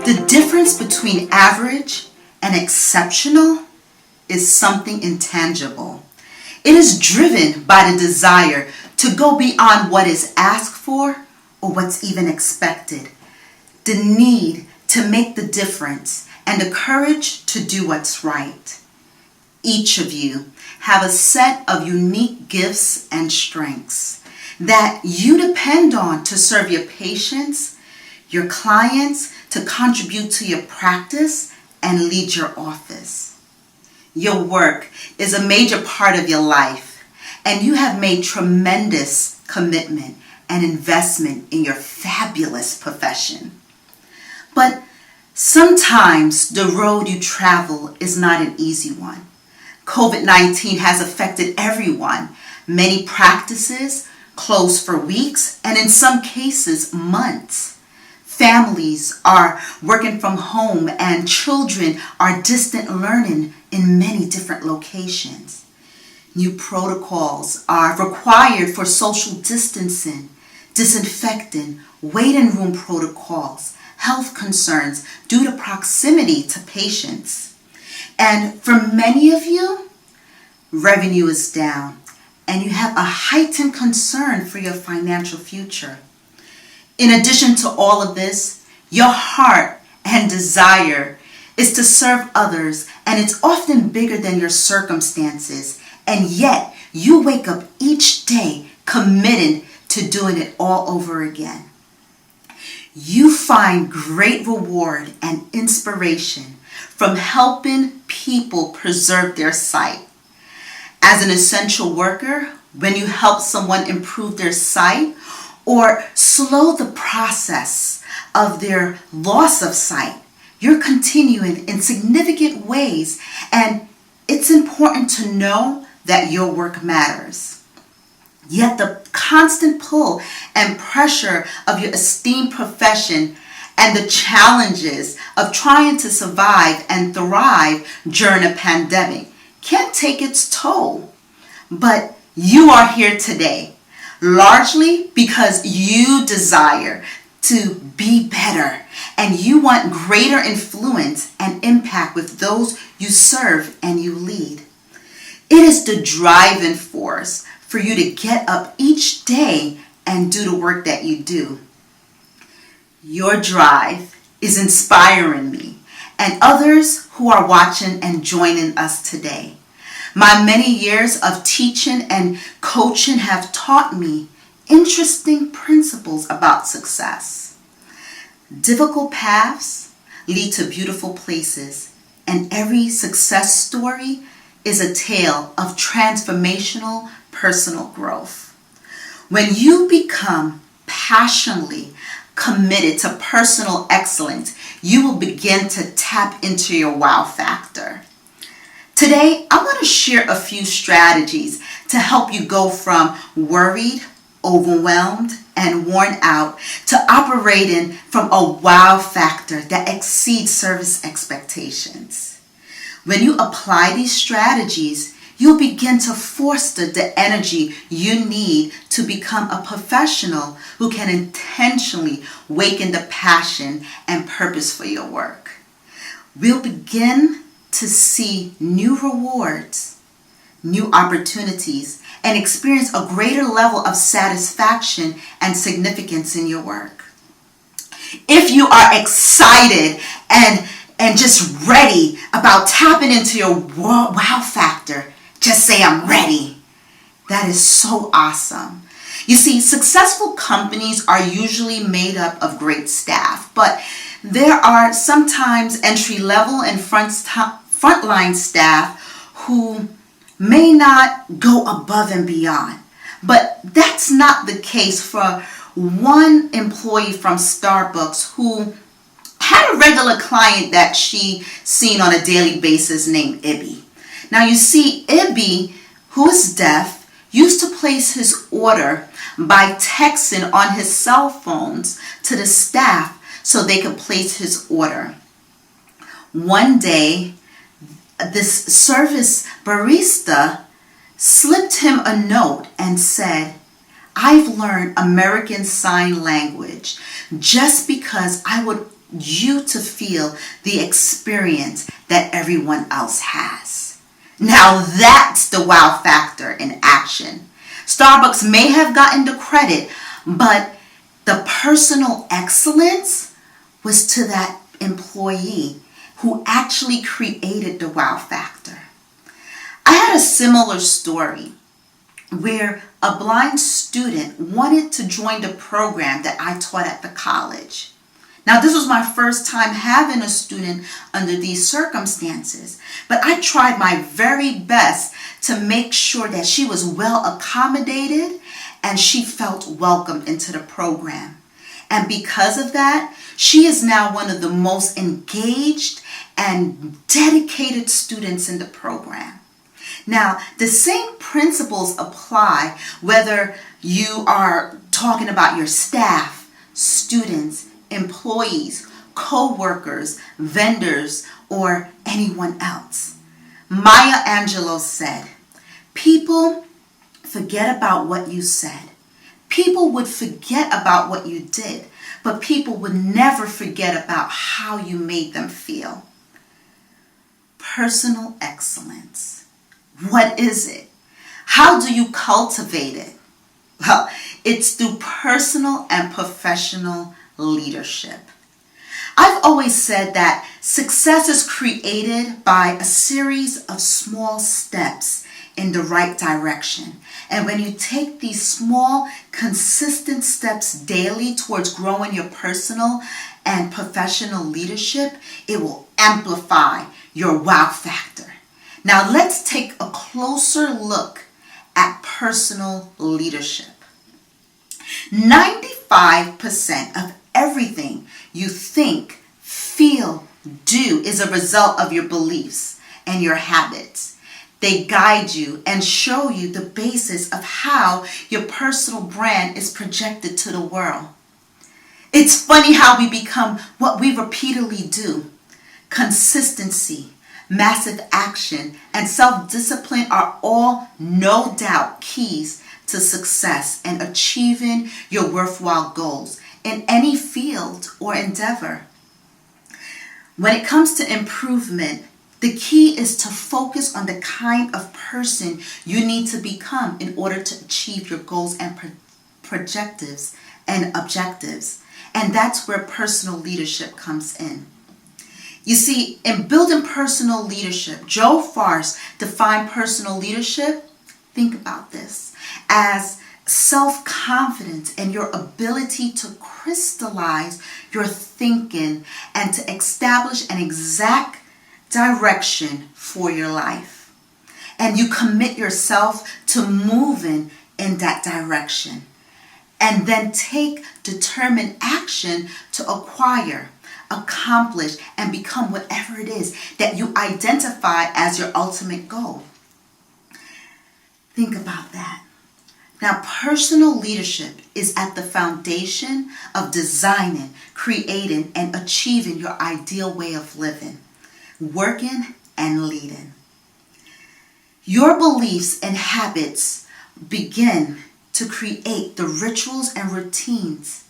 The difference between average and exceptional is something intangible. It is driven by the desire to go beyond what is asked for or what's even expected. The need to make the difference and the courage to do what's right. Each of you have a set of unique gifts and strengths that you depend on to serve your patients, your clients, to contribute to your practice and lead your office. Your work is a major part of your life, and you have made tremendous commitment and investment in your fabulous profession. But sometimes the road you travel is not an easy one. COVID-19 has affected everyone. Many practices closed for weeks and in some cases months. Families are working from home and children are distant learning in many different locations. New protocols are required for social distancing, disinfecting, waiting room protocols, health concerns due to proximity to patients. And for many of you, revenue is down and you have a heightened concern for your financial future. In addition to all of this, your heart and desire is to serve others, and it's often bigger than your circumstances, and yet you wake up each day committed to doing it all over again. You find great reward and inspiration from helping people preserve their sight. As an essential worker, when you help someone improve their sight or slow the process of their loss of sight, you're continuing in significant ways, and it's important to know that your work matters. Yet the constant pull and pressure of your esteemed profession and the challenges of trying to survive and thrive during a pandemic can take its toll. But you are here today, largely because you desire to be better and you want greater influence and impact with those you serve and you lead. It is the driving force for you to get up each day and do the work that you do. Your drive is inspiring me and others who are watching and joining us today. My many years of teaching and coaching have taught me interesting principles about success. Difficult paths lead to beautiful places, and every success story is a tale of transformational personal growth. When you become passionately committed to personal excellence, you will begin to tap into your wow factor. Today, I want to share a few strategies to help you go from worried, overwhelmed, and worn out to operating from a wow factor that exceeds service expectations. When you apply these strategies, you'll begin to foster the energy you need to become a professional who can intentionally awaken the passion and purpose for your work. We'll begin to see new rewards, new opportunities, and experience a greater level of satisfaction and significance in your work. If you are excited and just ready about tapping into your wow factor, just say, I'm ready. That is so awesome. You see, successful companies are usually made up of great staff, but there are sometimes entry-level and frontline staff who may not go above and beyond. But that's not the case for one employee from Starbucks who had a regular client that she seen on a daily basis named Ibby. Now you see, Ibby, who is deaf, used to place his order by texting on his cell phones to the staff so they could place his order. One day, this service barista slipped him a note and said, I've learned American Sign Language just because I would you to feel the experience that everyone else has. Now that's the wow factor in action. Starbucks may have gotten the credit, but the personal excellence was to that employee who actually created the wow factor. I had a similar story where a blind student wanted to join the program that I taught at the college. Now, this was my first time having a student under these circumstances, but I tried my very best to make sure that she was well accommodated and she felt welcome into the program. And because of that, she is now one of the most engaged and dedicated students in the program. Now, the same principles apply whether you are talking about your staff, students, employees, co-workers, vendors, or anyone else. Maya Angelou said, "People forget about what you said. People would forget about what you did, but people would never forget about how you made them feel." Personal excellence. What is it? How do you cultivate it? Well, it's through personal and professional leadership. I've always said that success is created by a series of small steps in the right direction. And when you take these small, consistent steps daily towards growing your personal and professional leadership, it will amplify your wow factor. Now let's take a closer look at personal leadership. 95% of everything you think, feel, do is a result of your beliefs and your habits. They guide you and show you the basis of how your personal brand is projected to the world. It's funny how we become what we repeatedly do. Consistency, massive action, and self-discipline are all no doubt keys to success and achieving your worthwhile goals in any field or endeavor. When it comes to improvement, the key is to focus on the kind of person you need to become in order to achieve your goals and projectives and objectives. And that's where personal leadership comes in. You see, in building personal leadership, Joe Farce defined personal leadership, think about this, as self-confidence and your ability to crystallize your thinking and to establish an exact direction for your life. And you commit yourself to moving in that direction. And then take determined action to acquire, accomplish, and become whatever it is that you identify as your ultimate goal. Think about that. Now, personal leadership is at the foundation of designing, creating, and achieving your ideal way of living, working, and leading. Your beliefs and habits begin to create the rituals and routines.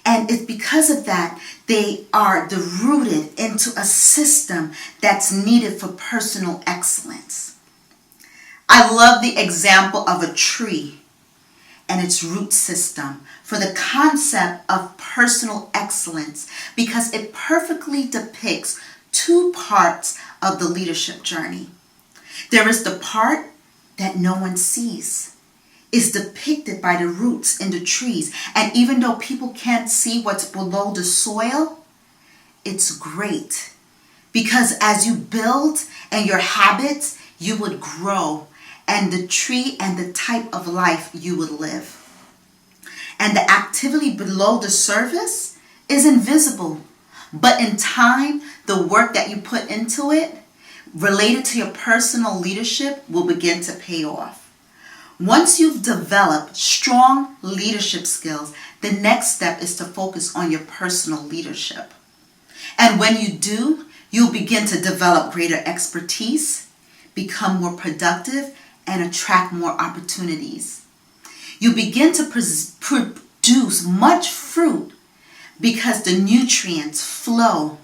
And it's because of that, they are rooted into a system that's needed for personal excellence. I love the example of a tree and its root system for the concept of personal excellence because it perfectly depicts two parts of the leadership journey. There is the part that no one sees. Is depicted by the roots in the trees. And even though people can't see what's below the soil, it's great. Because as you build and your habits, you would grow. And the tree and the type of life you would live. And the activity below the surface is invisible. But in time, the work that you put into it, related to your personal leadership, will begin to pay off. Once you've developed strong leadership skills, the next step is to focus on your personal leadership. And when you do, you'll begin to develop greater expertise, become more productive, and attract more opportunities. You begin to produce much fruit because the nutrients flow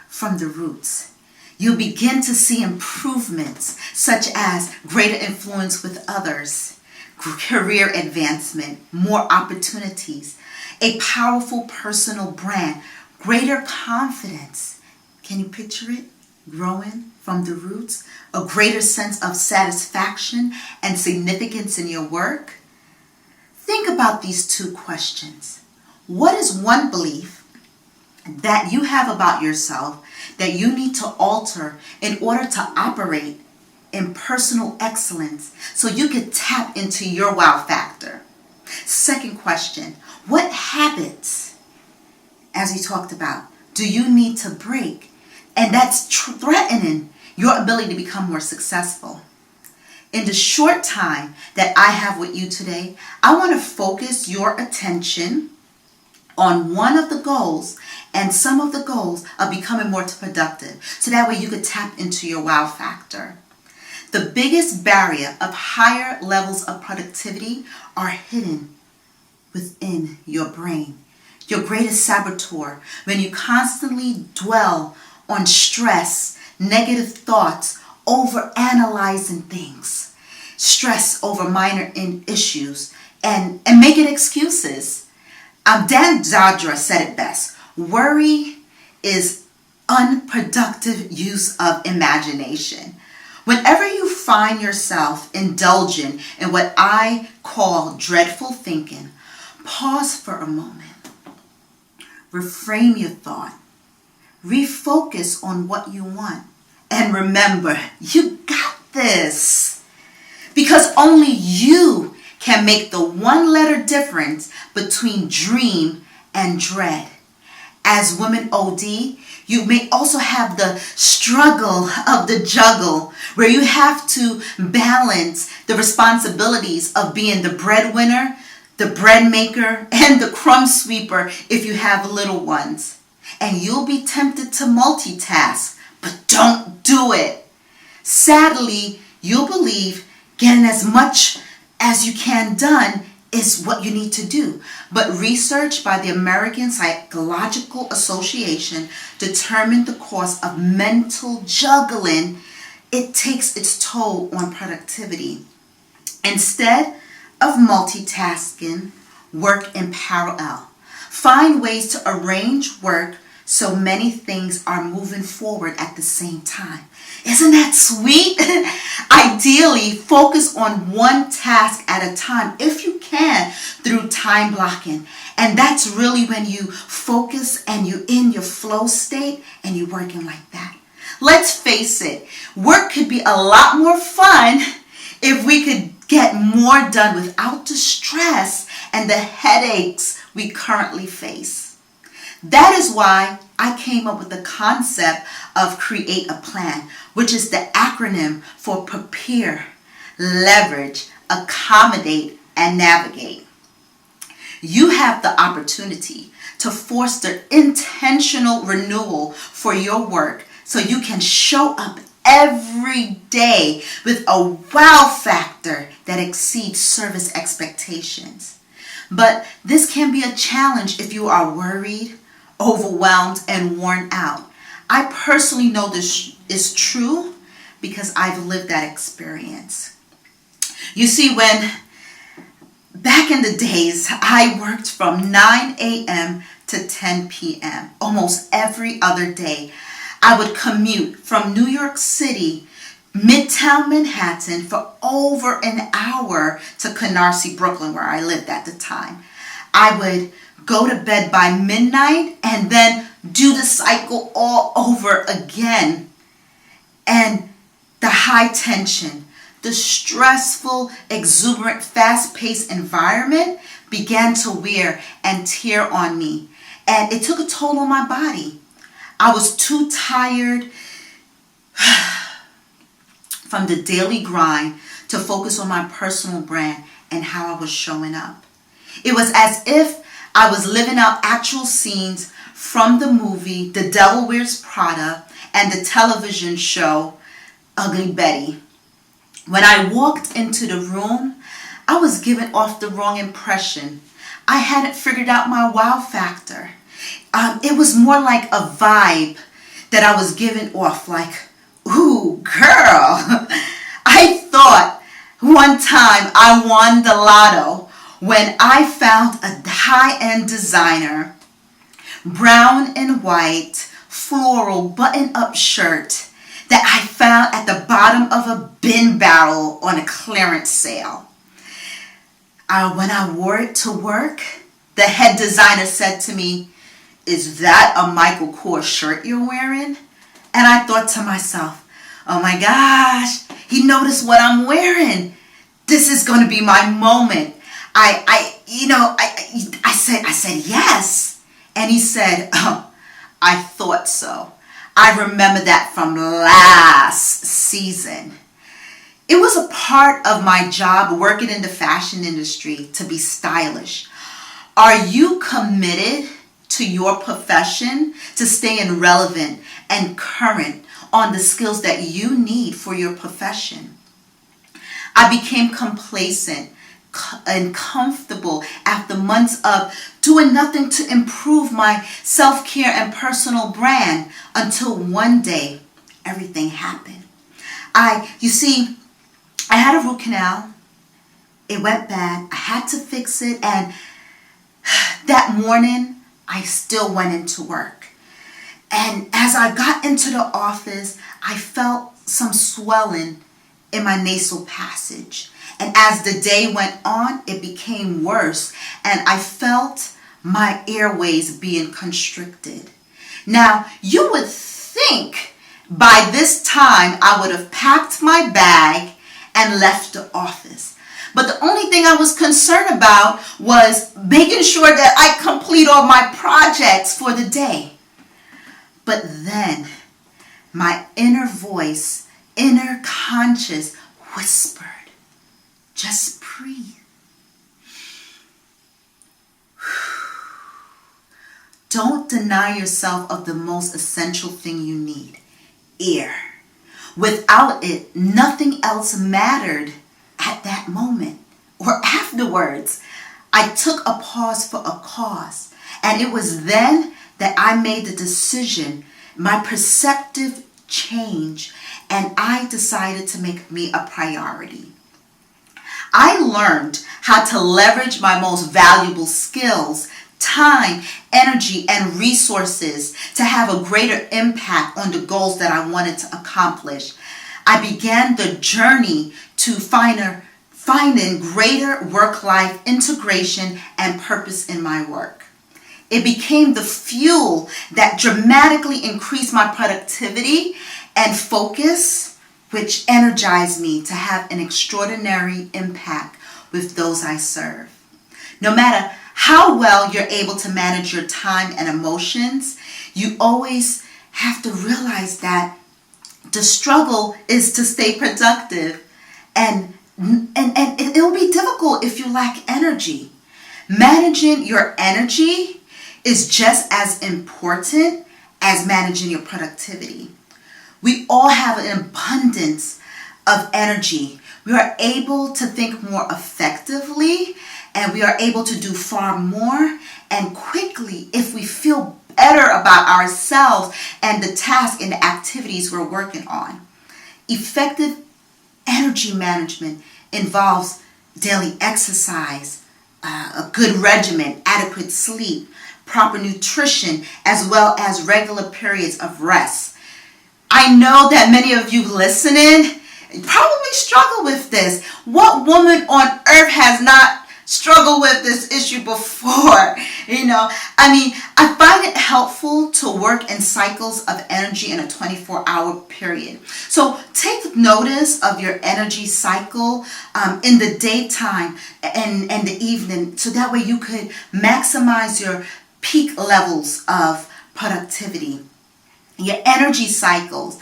from the roots. You'll begin to see improvements such as greater influence with others, career advancement, more opportunities, a powerful personal brand, greater confidence. Can you picture it? Growing from the roots, a greater sense of satisfaction and significance in your work. Think about these two questions. What is one belief that you have about yourself that you need to alter in order to operate in personal excellence so you can tap into your wow factor? Second question, what habits, as we talked about, do you need to break? And that's threatening your ability to become more successful. In the short time that I have with you today, I want to focus your attention on one of the goals and some of the goals of becoming more productive. So that way you could tap into your wow factor. The biggest barrier of higher levels of productivity are hidden within your brain. Your greatest saboteur, when you constantly dwell on stress, negative thoughts, over analyzing things, stress over minor issues, and making excuses. Dan Zadra said it best. Worry is unproductive use of imagination. Whenever you find yourself indulging in what I call dreadful thinking, pause for a moment. Reframe your thought. Refocus on what you want. And remember, you got this. Because only you can make the one-letter difference between dream and dread. As women OD, you may also have the struggle of the juggle, where you have to balance the responsibilities of being the breadwinner, the bread maker, and the crumb sweeper if you have little ones. And you'll be tempted to multitask, but don't do it. Sadly, you'll believe getting as much as you can done is what you need to do. But research by the American Psychological Association determined the cause of mental juggling. It takes its toll on productivity. Instead of multitasking, work in parallel. Find ways to arrange work so many things are moving forward at the same time. Isn't that sweet? Ideally, focus on one task at a time if you can through time blocking. And that's really when you focus and you're in your flow state and you're working like that. Let's face it, work could be a lot more fun if we could get more done without the stress and the headaches we currently face. That is why I came up with the concept of create a plan, which is the acronym for prepare, leverage, accommodate, and navigate. You have the opportunity to foster intentional renewal for your work so you can show up every day with a wow factor that exceeds service expectations. But this can be a challenge if you are worried, overwhelmed, and worn out. I personally know this is true because I've lived that experience. You see, when back in the days, I worked from 9 a.m. to 10 p.m. almost every other day. I would commute from New York City, Midtown Manhattan, for over an hour to Canarsie, Brooklyn, where I lived at the time. I would go to bed by midnight and then do the cycle all over again. And the high tension, the stressful, exuberant, fast-paced environment began to wear and tear on me. And it took a toll on my body. I was too tired from the daily grind to focus on my personal brand and how I was showing up. It was as if I was living out actual scenes from the movie The Devil Wears Prada and the television show Ugly Betty. When I walked into the room, I was giving off the wrong impression. I hadn't figured out my wow factor. It was more like a vibe that I was giving off, like, ooh, girl. I thought one time I won the lotto when I found a high-end designer, brown and white, floral button-up shirt that I found at the bottom of a bin barrel on a clearance sale. When I wore it to work, the head designer said to me, "Is that a Michael Kors shirt you're wearing?" And I thought to myself, oh my gosh, he noticed what I'm wearing. This is going to be my moment. I said yes. And he said, oh, I thought so. I remember that from last season. It was a part of my job working in the fashion industry to be stylish. Are you committed to your profession to staying relevant and current on the skills that you need for your profession? I became complacent and comfortable after months of doing nothing to improve my self-care and personal brand until one day everything happened. I had a root canal. It went bad. I had to fix it, and that morning I still went into work. And as I got into the office, I felt some swelling in my nasal passage. And as the day went on, it became worse, and I felt my airways being constricted. Now, you would think by this time I would have packed my bag and left the office. But the only thing I was concerned about was making sure that I complete all my projects for the day. But then my inner voice, inner conscious whispered, just breathe. Don't deny yourself of the most essential thing you need, air. Without it, nothing else mattered at that moment or afterwards. I took a pause for a cause, and it was then that I made the decision, my perceptive change, and I decided to make me a priority. I learned how to leverage my most valuable skills, time, energy, and resources to have a greater impact on the goals that I wanted to accomplish. I began the journey to finding greater work-life integration and purpose in my work. It became the fuel that dramatically increased my productivity and focus, which energized me to have an extraordinary impact with those I serve. No matter how well you're able to manage your time and emotions, you always have to realize that the struggle is to stay productive, and it'll be difficult if you lack energy. Managing your energy is just as important as managing your productivity. We all have an abundance of energy. We are able to think more effectively, and we are able to do far more and quickly if we feel better about ourselves and the tasks and the activities we're working on. Effective energy management involves daily exercise, a good regimen, adequate sleep, proper nutrition, as well as regular periods of rest. I know that many of you listening probably struggle with this. What woman on earth has not struggled with this issue before? I find it helpful to work in cycles of energy in a 24-hour period. So take notice of your energy cycle in the daytime and the evening, so that way you could maximize your peak levels of productivity. Your energy cycles,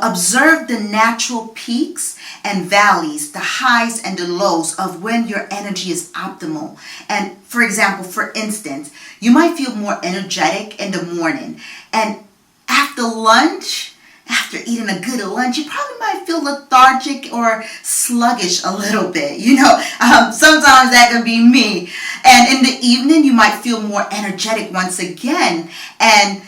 observe the natural peaks and valleys, the highs and the lows of when your energy is optimal. And for instance, you might feel more energetic in the morning, and after lunch, after eating a good lunch, you probably might feel lethargic or sluggish a little bit. Sometimes that can be me. And in the evening, you might feel more energetic once again. And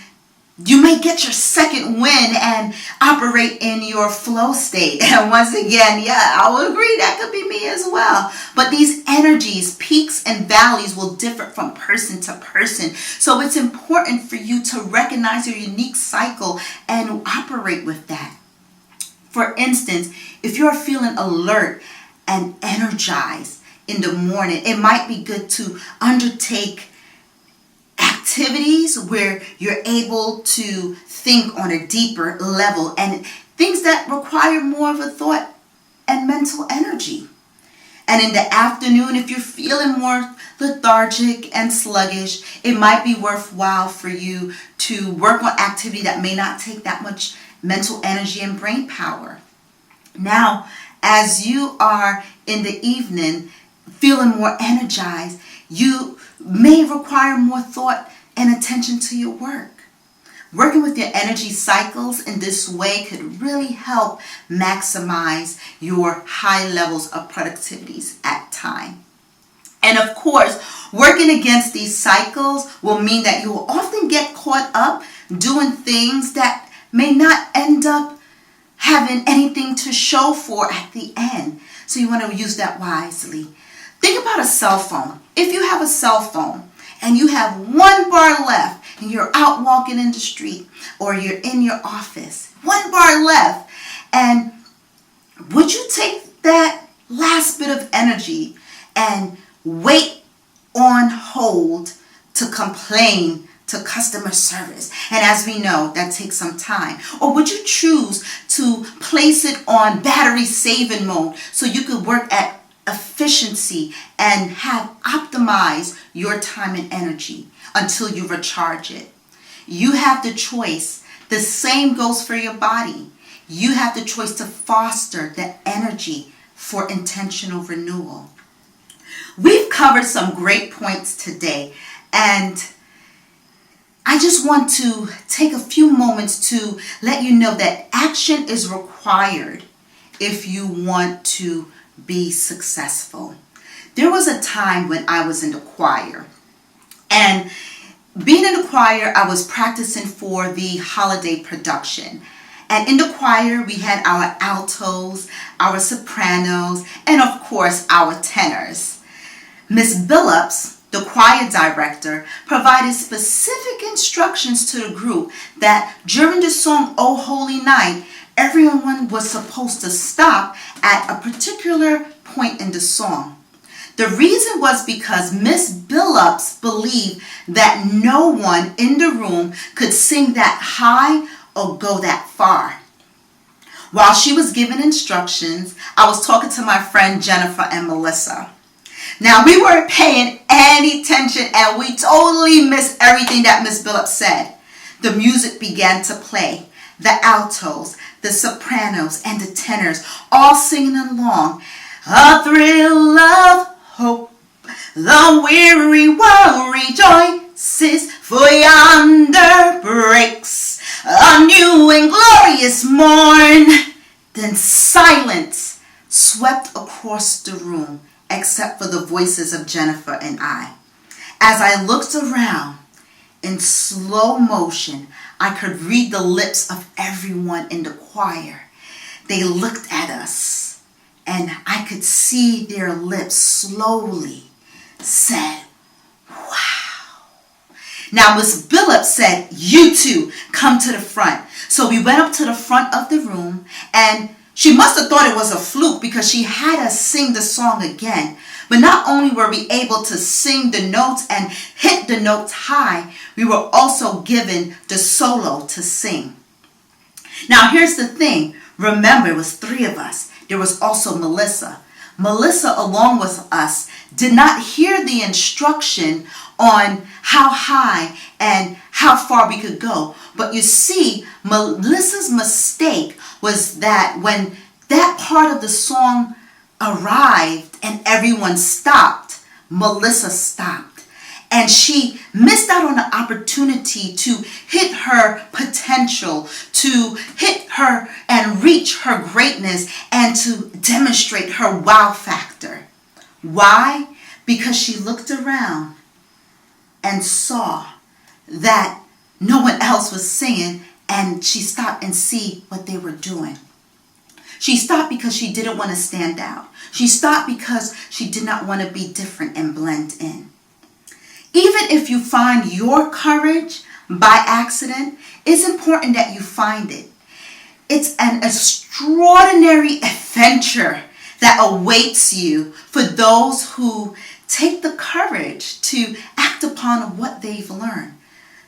you may get your second win and operate in your flow state. And once again, I will agree, that could be me as well. But these energies, peaks and valleys, will differ from person to person. So it's important for you to recognize your unique cycle and operate with that. For instance, if you're feeling alert and energized in the morning, it might be good to undertake activities where you're able to think on a deeper level and things that require more of a thought and mental energy. And in the afternoon, if you're feeling more lethargic and sluggish, it might be worthwhile for you to work on activity that may not take that much mental energy and brain power. Now, as you are in the evening feeling more energized, you may require more thought and attention to your work. Working with your energy cycles in this way could really help maximize your high levels of productivities at time. And of course, working against these cycles will mean that you will often get caught up doing things that may not end up having anything to show for at the end. So you want to use that wisely. Think about a cell phone. If you have a cell phone and you have one bar left and you're out walking in the street or you're in your office, one bar left, and would you take that last bit of energy and wait on hold to complain to customer service? And as we know, that takes some time. Or would you choose to place it on battery saving mode so you could work at efficiency and have optimized your time and energy until you recharge it? You have the choice. The same goes for your body. You have the choice to foster the energy for intentional renewal. We've covered some great points today, and I just want to take a few moments to let you know that action is required if you want to be successful. There was a time when I was in the choir, and being in the choir, I was practicing for the holiday production. And in the choir, we had our altos, our sopranos, and of course, our tenors. Miss Billups, the choir director, provided specific instructions to the group that during the song "Oh Holy Night," everyone was supposed to stop at a particular point in the song. The reason was because Miss Billups believed that no one in the room could sing that high or go that far. While she was giving instructions, I was talking to my friend Jennifer and Melissa. Now, we weren't paying any attention and we totally missed everything that Miss Billups said. The music began to play. The altos, the sopranos, and the tenors all singing along. A thrill of hope, the weary world rejoices, for yonder breaks a new and glorious morn. Then silence swept across the room, except for the voices of Jennifer and I. As I looked around in slow motion, I could read the lips of everyone in the choir. They looked at us, and I could see their lips slowly said, "Wow." Now, Miss Billups said, "You two, come to the front." So we went up to the front of the room, and she must have thought it was a fluke because she had us sing the song again. But not only were we able to sing the notes and hit the notes high, we were also given the solo to sing. Now here's the thing. Remember, it was 3 of us. There was also Melissa. Melissa, along with us, did not hear the instruction on how high and how far we could go. But you see, Melissa's mistake was that when that part of the song arrived and everyone stopped, Melissa stopped. And she missed out on the opportunity to hit her potential, to hit her and reach her greatness, and to demonstrate her wow factor. Why? Because she looked around and saw that no one else was singing, and she stopped and see what they were doing. She stopped because she didn't want to stand out. She stopped because she did not want to be different and blend in. Even if you find your courage by accident, it's important that you find it. It's an extraordinary adventure that awaits you for those who take the courage to act upon what they've learned.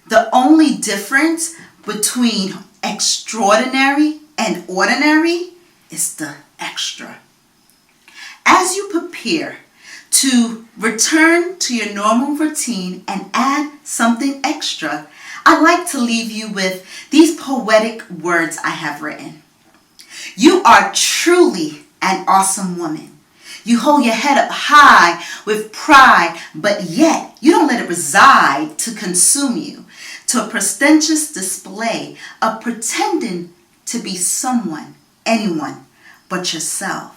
The only difference between extraordinary and ordinary is the extra. As you prepare to return to your normal routine and add something extra, I'd like to leave you with these poetic words I have written. You are truly an awesome woman. You hold your head up high with pride, but yet you don't let it reside to consume you to a prestigious display of pretending to be someone, anyone but yourself.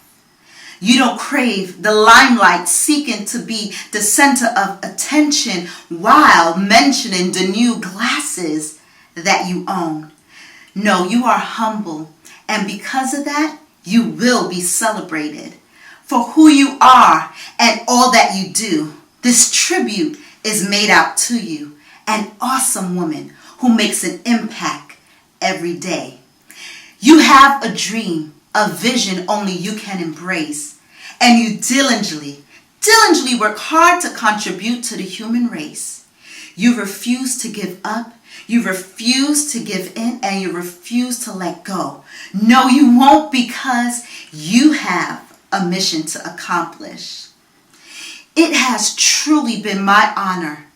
You don't crave the limelight, seeking to be the center of attention while mentioning the new glasses that you own. No, you are humble, and because of that, you will be celebrated for who you are and all that you do. This tribute is made out to you, an awesome woman who makes an impact every day. You have a dream, a vision only you can embrace, and you diligently work hard to contribute to the human race. You refuse to give up, you refuse to give in, and you refuse to let go. No, you won't, because you have a mission to accomplish. It has truly been my honor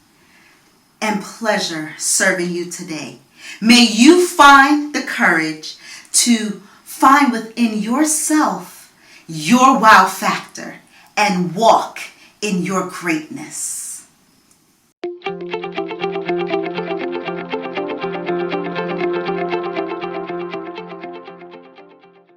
and pleasure serving you today. May you find the courage to find within yourself your wow factor and walk in your greatness.